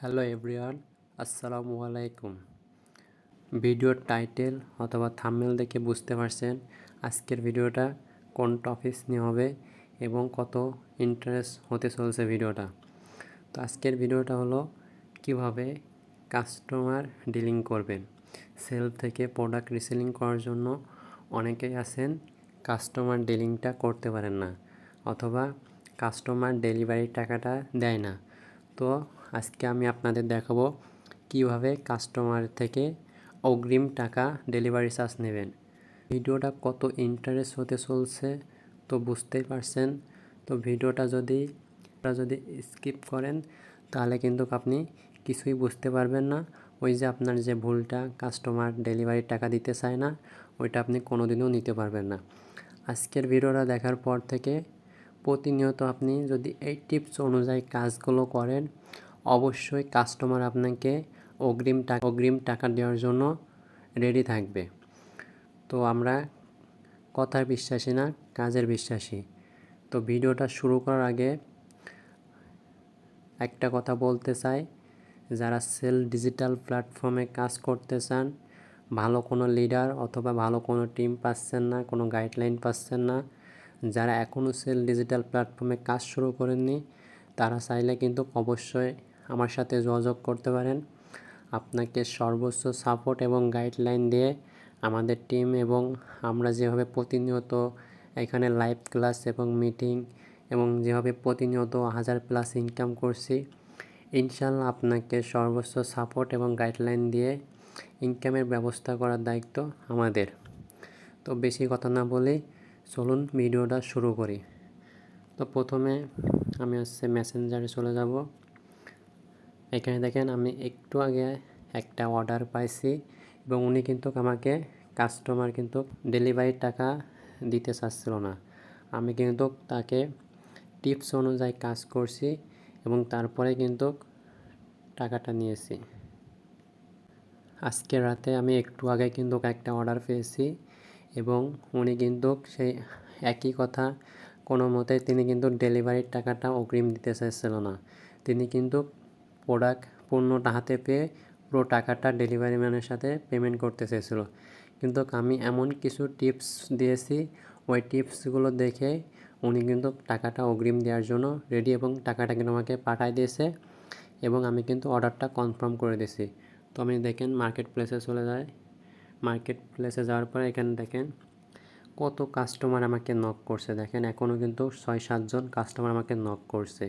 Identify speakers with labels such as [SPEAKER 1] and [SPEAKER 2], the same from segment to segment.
[SPEAKER 1] Hello everyone, আসসালামু আলাইকুম। ভিডিওর টাইটেল অথবা থাম্বনেল দেখে বুঝতে পারছেন আজকের ভিডিওটা কোন টপিক নিয়ে হবে এবং কত ইন্টারেস্ট হতে চলছে ভিডিওটা। তো আজকের ভিডিওটা হলো কিভাবে কাস্টমার ডিলিং করবেন। সেলফ থেকে প্রোডাক্ট রিসেলিং করার জন্য অনেকেই আছেন কাস্টমার ডিলিংটা করতে পারেন না অথবা কাস্টমার ডেলিভারির টাকাটা দেয় না। তো আজকে আমি আপনাদের দেখাবো কিভাবে কাস্টমার থেকে অগ্রিম টাকা ডেলিভারি চার্জ নেবেন। ভিডিওটা কত ইন্টারেস্ট হতে চলছে তো বুঝতেই পারছেন। তো ভিডিওটা যদি স্কিপ করেন তাহলে কিন্তু আপনি কিছুই বুঝতে পারবেন না। ওই যে আপনার যে ভুলটা কাস্টমার ডেলিভারির টাকা দিতে চায় না, ওইটা আপনি কোনোদিনও নিতে পারবেন না। আজকের ভিডিওটা দেখার পর থেকে প্রতিনিয়ত আপনি যদি এই টিপস অনুযায়ী কাজগুলো করেন, অবশ্যই কাস্টমার আপনাকে অগ্রিম টাকা দেওয়ার জন্য রেডি থাকবে। তো আমরা কথার বিশ্বাসী না, কাজের বিশ্বাসী। তো ভিডিওটা শুরু করার আগে একটা কথা বলতে চাই, যারা সেল ডিজিটাল প্ল্যাটফর্মে কাজ করতে চান, ভালো কোনো লিডার অথবা ভালো কোনো টিম পাচ্ছেন না, কোনো গাইডলাইন পাচ্ছেন না, যারা এখনও সেল ডিজিটাল প্ল্যাটফর্মে কাজ শুরু করেননি, তারা চাইলে কিন্তু অবশ্যই আমার সাথে যোগাযোগ করতে পারেন। আপনাকে সর্বোচ্চ সাপোর্ট এবং গাইডলাইন দিয়ে আমাদের টিম এবং আমরা যেভাবে প্রতিনিয়ত এখানে লাইভ ক্লাস এবং মিটিং এবং যেভাবে প্রতিনিয়ত 1000+ ইনকাম করছি, ইনশাল্লাহ আপনাকে সর্বোচ্চ সাপোর্ট এবং গাইডলাইন দিয়ে ইনকামের ব্যবস্থা করার দায়িত্ব আমাদের। তো বেশি কথা না বলে চলুন ভিডিওটা শুরু করি। তো প্রথমে আমি মেসেঞ্জারে চলে যাব। এখানে দেখেন আমি একটু আগে একটা অর্ডার পাইছি এবং উনি কিন্তু আমাকে কাস্টমার কিন্তু ডেলিভারির টাকা দিতে চাচ্ছিল না। আমি কিন্তু তাকে টিপস অনুযায়ী কাজ করছি এবং তারপরে কিন্তু টাকাটা নিয়েছি। আজকে রাতে আমি একটু আগে কিন্তু একটা অর্ডার পেয়েছি এবং উনি কিন্তু সেই একই কথা, কোনো মতেই তিনি কিন্তু ডেলিভারির টাকাটা অগ্রিম দিতে চাইছিল না। তিনি কিন্তু পণ্যটা হাতে পেয়ে পুরো টাকাটা ডেলিভারি ম্যানের সাথে পেমেন্ট করতে চেয়েছিল। কিন্তু আমি এমন কিছু টিপস দিয়েছি, ওই টিপসগুলো দেখে উনি কিন্তু টাকাটা অগ্রিম দেওয়ার জন্য রেডি এবং টাকাটা কিন্তু আমাকে পাঠিয়ে দিয়েছে এবং আমি কিন্তু অর্ডারটা কনফার্ম করে দিয়েছি। তো আমি দেখেন মার্কেট প্লেসে চলে যাই। মার্কেট প্লেসে যাওয়ার পরে এখানে দেখেন কত কাস্টমার আমাকে নক করছে। দেখেন এখনও কিন্তু 6-7 জন কাস্টমার আমাকে নক করছে।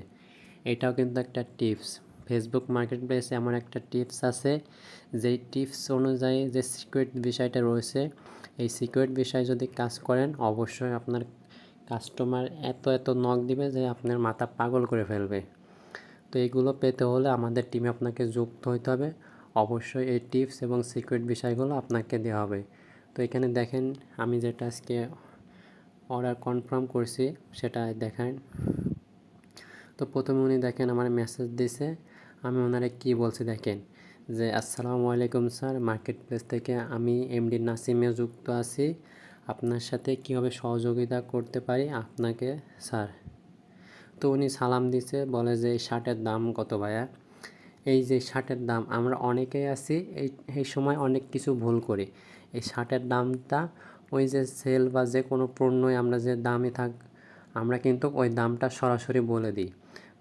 [SPEAKER 1] এটাও কিন্তু একটা টিপস। ফেসবুক মার্কেট প্লেসে এমন একটা টিপস আছে, যেই টিপস অনুযায়ী যে সিক্রেট বিষয়টা রয়েছে, এই সিক্রেট বিষয় যদি কাজ করেন অবশ্যই আপনার কাস্টমার এত নক দিবে যে আপনার মাথা পাগল করে ফেলবে। তো এগুলো পেতে হলে আমাদের টিমে আপনাকে যুক্ত হতে হবে। অবশ্যই এই টিপস এবং সিক্রেট বিষয়গুলো আপনাকে দেওয়া হবে। তো এখানে দেখেন আমি যেটা আজকে অর্ডার কনফার্ম করছি সেটা দেখেন। তো প্রথমে উনি দেখেন আমার মেসেজ দিয়েছে, আমি ওনারে কি বলছি দেখেন, যে আসসালামু আলাইকুম স্যার, মার্কেট প্লেস থেকে আমি এমডি নাসিমে যুক্ত আছি, আপনার সাথে কীভাবে সহযোগিতা করতে পারি আপনাকে স্যার। তো উনি সালাম দিছে, বলে যে এই শার্টের দাম কত ভাইয়া। এই যে শার্টের দাম, আমরা অনেকেই আছি এই সময় অনেক কিছু ভুল করি। এই শার্টের দামটা ওই যে সেল বা যে কোনো পণ্যই আমরা যে দামে থাক, আমরা কিন্তু ওই দামটা সরাসরি বলে দিই।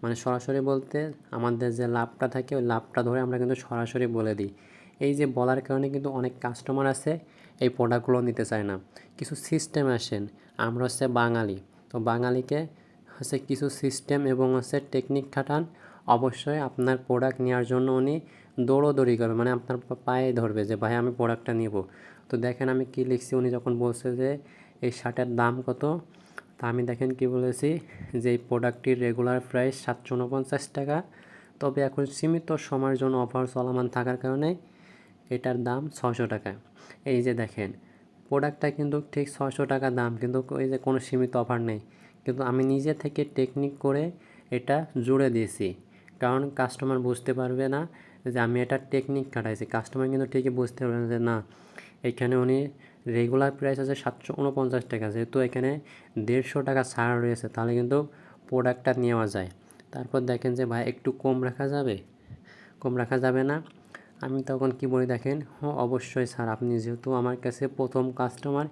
[SPEAKER 1] মানে সরাসরি বলতে আমাদের যে লাভটা থাকে ওই লাভটা ধরে আমরা কিন্তু সরাসরি বলে দিই। এই যে বলার কারণে কিন্তু অনেক কাস্টমার আছে এই প্রোডাক্টগুলো নিতে চায় না। কিছু সিস্টেম আসেন, আমরা হচ্ছে বাঙালি, তো বাঙালিকে হচ্ছে কিছু সিস্টেম এবং হচ্ছে টেকনিক খাটান। অবশ্যই আপনার প্রোডাক্ট নেওয়ার জন্য উনি দৌড়োদৌড়ি করবে, মানে আপনার পায়ে ধরবে যে ভাই আমি প্রোডাক্টটা নিব। তো দেখেন আমি কি লিখছি, উনি যখন বলছে যে এই শার্টের দাম কত, তা আমি দেখেন কি বলেছি, যে এই প্রোডাক্টটির রেগুলার প্রাইস 749 টাকা, তবে এখন সীমিত সময়ের জন্য অফার চলমান থাকার কারণে এটার দাম 600 টাকা। এই যে দেখেন প্রোডাক্টটা কিন্তু ঠিক 600 টাকা দাম, কিন্তু এই যে কোনো সীমিত অফার নেই, কিন্তু আমি নিজে থেকে টেকনিক করে এটা জুড়ে দিয়েছি, কারণ কাস্টমার বুঝতে পারবে না যে আমি এটা টেকনিক খাটাইছি। কাস্টমার কিন্তু ঠিকই বুঝতে পারবে যে না, এখানে উনি রেগুলার প্রাইস আছে 749 টাকা, যেহেতু এখানে 150 টাকা ছাড় রয়েছে, তাহলে কিন্তু প্রোডাক্টটা নেওয়া যায়। তারপর দেখেন যে ভাই একটু কম রাখা যাবে, কম রাখা যাবে না? আমি তখন কি বলি দেখেন, অবশ্যই স্যার, আপনি যেহেতু আমার কাছে প্রথম কাস্টমার,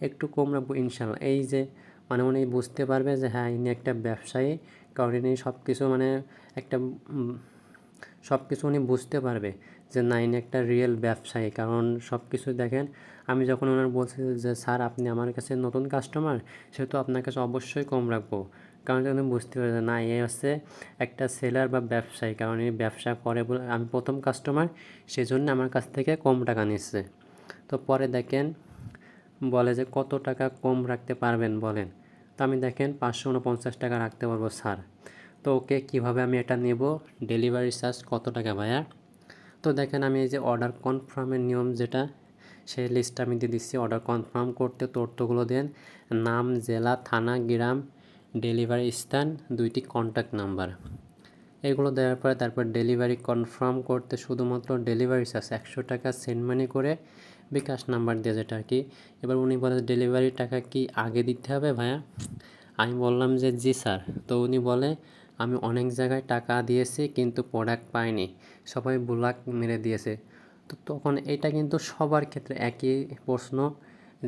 [SPEAKER 1] একটু কম রাখবো ইনশাল্লাহ। এই যে মানে উনি বুঝতে পারবে যে হ্যাঁ ইনি একটা ব্যবসায়ী, কারণ ইনি সব কিছু মানে একটা সব কিছু উনি বুঝতে পারবে যে না ইনি একটা রিয়েল ব্যবসায়ী। কারণ সব কিছু দেখেন, আমি যখন ওনার বলছি যে স্যার আপনি আমার কাছে নতুন কাস্টমার, সেহেতু আপনার কাছে অবশ্যই কম রাখবো, কারণ উনি বুঝতে পারবে না এ হচ্ছে একটা সেলার বা ব্যবসায়ী, কারণ এই ব্যবসা করে বলে আমি প্রথম কাস্টমার, সেজন্য আমার কাছ থেকে কম টাকা নিচ্ছে। তো পরে দেখেন বলে যে কত টাকা কম রাখতে পারবেন বলেন। তো আমি দেখেন 549 টাকা রাখতে পারবো স্যার। তো ওকে কীভাবে আমি এটা নেব, ডেলিভারি চার্জ কত টাকা ভাইয়া? তো দেখেন আমি এই যে অর্ডার কনফার্মের নিয়ম যেটা, সেই লিস্টটা আমি দিয়ে দিচ্ছি। অর্ডার কনফার্ম করতে তথ্যগুলো দেন, নাম, জেলা, থানা, গ্রাম, ডেলিভারি স্থান, 2টি কন্ট্যাক্ট নাম্বার। এগুলো দেওয়ার পরে তারপর ডেলিভারি কনফার্ম করতে শুধুমাত্র ডেলিভারি চার্জ 100 টাকা সেন্ড মানি করে বিকাশ নাম্বার দিয়ে, যেটা আর কি। এবার উনি বলে ডেলিভারি টাকা কি আগে দিতে হবে ভাইয়া? আমি বললাম যে জি স্যার। তো উনি বলে আমি অনেক জায়গায় টাকা দিয়েছি কিন্তু প্রোডাক্ট পাইনি, সবাই ব্লক মেরে দিয়েছে। তো তখন এটা কিন্তু সবার ক্ষেত্রে একই প্রশ্ন,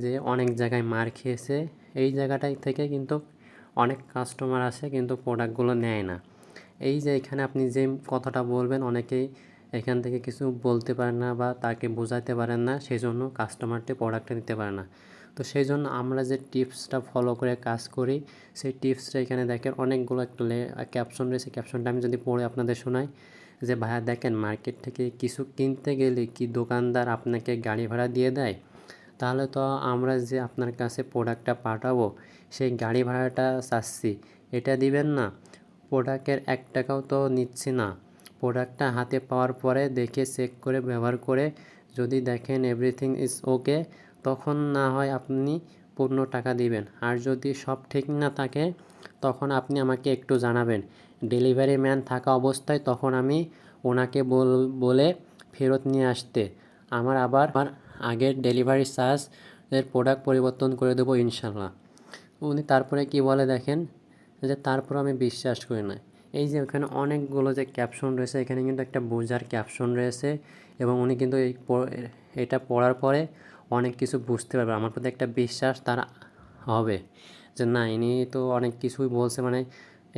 [SPEAKER 1] যে অনেক জায়গায় মার খেয়েছে, এই জায়গাটাই থেকে কিন্তু অনেক কাস্টমার আসে কিন্তু প্রোডাক্টগুলো নেয় না। এই যে এখানে আপনি যে কথাটা বলবেন, অনেকেই এখান থেকে কিছু বলতে পারেন না বা তাকে বোঝাতে পারেন না, সেই জন্য কাস্টমারটি প্রোডাক্টটা নিতে পারে না। তো সেই জন্য আমরা যে টিপসটা ফলো করে কাজ করি, সেই টিপসটা এখানে দেখেন অনেকগুলো একটা ক্যাপশন রয়েছে। ক্যাপশনটা আমি যদি পড়ে আপনাদের শোনাই, যে ভাইয়া দেখেন মার্কেট থেকে কিছু কিনতে গেলে কি দোকানদার আপনাকে গাড়ি ভাড়া দিয়ে দেয়? তাহলে তো আমরা যে আপনার কাছে প্রোডাক্টটা পাঠাবো, সেই গাড়ি ভাড়াটা চাচ্ছি, এটা দিবেন না? প্রোডাক্টের 1 টাকাও তো নিচ্ছি না। প্রোডাক্টটা হাতে পাওয়ার পরে দেখে চেক করে ব্যবহার করে যদি দেখেন এভরিথিং ইজ ওকে, তখন না হয় আপনি পূর্ণ টাকা দিবেন। আর যদি সব ঠিক না থাকে, তখন আপনি আমাকে একটু জানাবেন। ডেলিভারি ম্যান থাকা অবস্থায় তখন আমি ওনাকে বলে ফেরত নিয়ে আসতে। আমার আবার আগের ডেলিভারি চার্জের প্রোডাক্ট পরিবর্তন করে দেবো ইনশাল্লাহ। উনি তারপরে কি বলে দেখেন, যে তারপর আমি বিশ্বাস করি না। এই যে ওখানে অনেকগুলো যে ক্যাপশন রয়েছে, এখানে কিন্তু একটা বোঝার ক্যাপশন রয়েছে, এবং উনি কিন্তু এটা পড়ার পরে অনেক কিছু বুঝতে পারবে, আমার প্রতি একটা বিশ্বাস তার হবে যে না ইনি তো অনেক কিছুই বলছে। মানে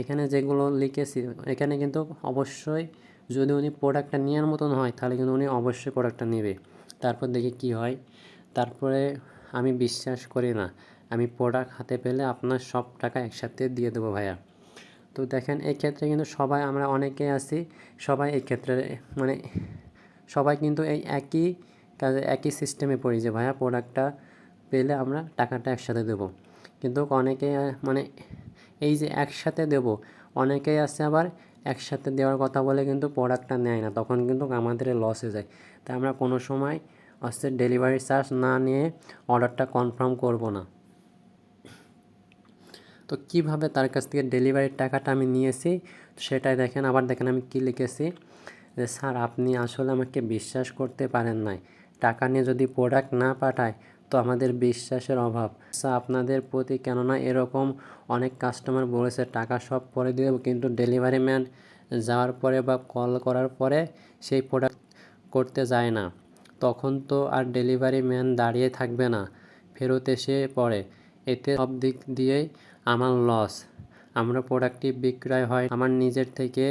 [SPEAKER 1] এখানে যেগুলো লিখেছি, এখানে কিন্তু অবশ্যই যদি উনি প্রোডাক্টটা নেওয়ার মতন হয়, তাহলে কিন্তু উনি অবশ্যই প্রোডাক্টটা নেবে। তারপর দেখি কি হয়। তারপরে আমি বিশ্বাস করি না, আমি প্রোডাক্ট হাতে পেলে আপনার সব টাকা একসাথে দিয়ে দেবো ভাইয়া। তো দেখেন এই ক্ষেত্রে কিন্তু সবাই, আমরা অনেকেই আছি, সবাই এই ক্ষেত্রে মানে সবাই কিন্তু এই একই কাজে একই সিস্টেমে পড়ি যে ভাইয়া প্রোডাক্টটা পেলে আমরা টাকাটা একসাথে দেবো। কিন্তু অনেকেই মানে এই যে একসাথে দেবো, অনেকেই আছে আবার একসাথে দেওয়ার কথা বলে কিন্তু প্রোডাক্টটা নেয় না, তখন কিন্তু আমাদের লসে যায়। তাই আমরা কোনো সময় হচ্ছে ডেলিভারি চার্জ না নিয়ে অর্ডারটা কনফার্ম করব না। তো কিভাবে তার কাছ থেকে ডেলিভারির টাকাটা আমি নিয়েছি, সেটাই দেখেন। আবার দেখেন আমি কি লিখেছি, যে স্যার আপনি আসলে আমাকে বিশ্বাস করতে পারেন নাই, টাকা নিয়ে যদি প্রোডাক্ট না পাঠায় তো আমাদের বিশ্বাসের অভাব। স্যার আপনাদের প্রতি, কেননা এরকম অনেক কাস্টমার বলেছে টাকা সব পরে দিয়ে দেবো, কিন্তু ডেলিভারি ম্যান যাওয়ার পরে বা কল করার পরে সেই প্রোডাক্ট করতে যায় না, তখন তো আর ডেলিভারি ম্যান দাঁড়িয়ে থাকবে না, ফেরত এসে পড়ে। এতে সব দিক দিয়েই আমার লস। আমরা প্রোডাক্টটি বিক্রয় হয় আমার নিজের থেকে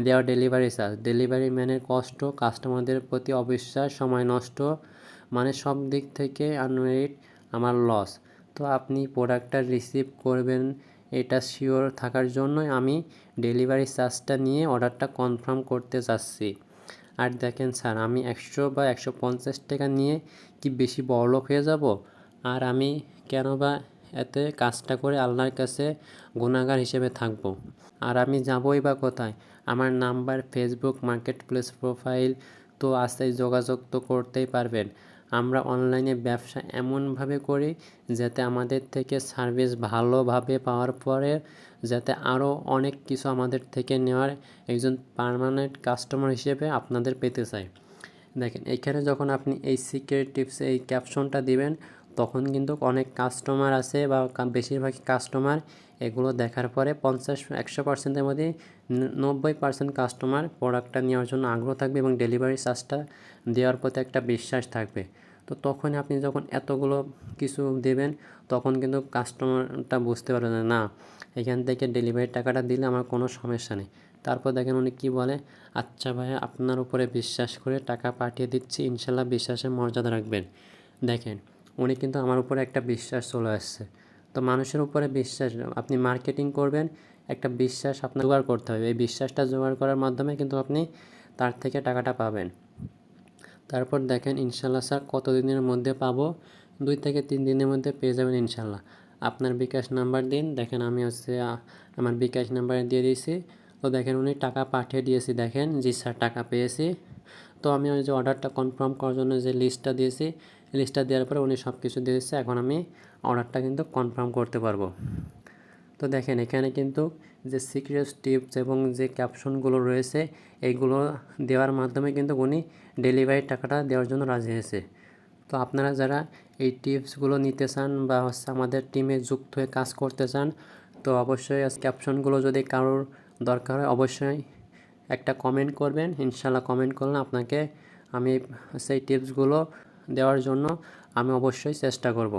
[SPEAKER 1] দেওয়া ডেলিভারি চার্জ, ডেলিভারি ম্যানের কষ্ট, কাস্টমারদের প্রতি অবিশ্বাস, সময় নষ্ট, মানে সব দিক থেকে আনমেরিট আমার লস। তো আপনি প্রোডাক্টটা রিসিভ করবেন এটা শিওর থাকার জন্যই আমি ডেলিভারি চার্জটা নিয়ে অর্ডারটা কনফার্ম করতে যাচ্ছি। আর দেখেন স্যার, আমি 100 বা 150 টাকা নিয়ে কি বেশি বড়লোক হয়ে যাব? আর আমি কেন বা এতে কাজটা করে আল্লাহর কাছে গুনাহগার হিসেবে থাকবো? আর আমি যাবই বা কোথায়? আমার number, Facebook market place profile তো আছেই, যোগাযোগ তো করতেই পারবেন। আমরা অনলাইনে ব্যবসা এমনভাবে করি যাতে আমাদের থেকে সার্ভিস ভালোভাবে পাওয়ার পরে যাতে আরও অনেক কিছু আমাদের থেকে নেওয়ার একজন পার্মানেন্ট কাস্টমার হিসেবে আপনাদের পেতে চাই। দেখেন এখানে যখন আপনি এই সিক্রেট টিপসে এই ক্যাপশনটা দিবেন, তখন কিন্তু অনেক কাস্টমার আছে বা বেশিরভাগই কাস্টমার এগুলো দেখার পরে 100%-এর মধ্যে 90% কাস্টমার প্রোডাক্টটা নেওয়ার জন্য আগ্রহ থাকবে এবং ডেলিভারি চার্জটা দেওয়ার প্রতি একটা বিশ্বাস থাকবে। তো তখন আপনি যখন এতগুলো কিছু দেবেন তখন কিন্তু কাস্টমারটা বুঝতে পারবে না এখান থেকে ডেলিভারির টাকাটা দিলে আমার কোনো সমস্যা নেই। তারপর দেখেন উনি কী বলে, আচ্ছা ভাইয়া আপনার উপরে বিশ্বাস করে টাকা পাঠিয়ে দিচ্ছি, ইনশাল্লাহ বিশ্বাসের মর্যাদা রাখবেন। দেখেন উনি কিন্তু আমার উপরে একটা বিশ্বাস চলে আসছে। তো মানুষের উপরে বিশ্বাস, আপনি মার্কেটিং করবেন, একটা বিশ্বাস আপনার জোগাড় করতে হবে। এই বিশ্বাসটা জোগাড় করার মাধ্যমে কিন্তু আপনি তার থেকে টাকাটা পাবেন। তারপর দেখেন ইনশাল্লাহ স্যার কত দিনের মধ্যে পাবো, 2 থেকে 3 দিনের মধ্যে পেয়ে যাবেন ইনশাল্লাহ। আপনার বিকাশ নাম্বার দিন। দেখেন আমি আমার বিকাশ নাম্বার দিয়ে দিয়েছি। তো দেখেন উনি টাকা পাঠিয়ে দিয়েছি, দেখেন জি স্যার টাকা পেয়েছি। তো আমি ওই যে অর্ডারটা কনফার্ম করার জন্য যে লিস্টটা দিয়েছি, লিস্টটা দেওয়ার পরে উনি সব কিছু দিয়েছে, এখন আমি অর্ডারটা কিন্তু কনফার্ম করতে পারবো। তো দেখেন এখানে কিন্তু যে সিক্রেট টিপস এবং যে ক্যাপশনগুলো রয়েছে এইগুলো দেওয়ার মাধ্যমে কিন্তু উনি ডেলিভারির টাকাটা দেওয়ার জন্য রাজি হয়েছে। তো আপনারা যারা এই টিপসগুলো নিতে চান বা আমাদের টিমে যুক্ত হয়ে কাজ করতে চান, তো অবশ্যই ক্যাপশনগুলো যদি কারোর দরকার হয় অবশ্যই একটা কমেন্ট করবেন। ইনশাল্লাহ কমেন্ট করলে আপনাকে আমি সেই টিপসগুলো দেওয়ার জন্য আমি অবশ্যই চেষ্টা করব।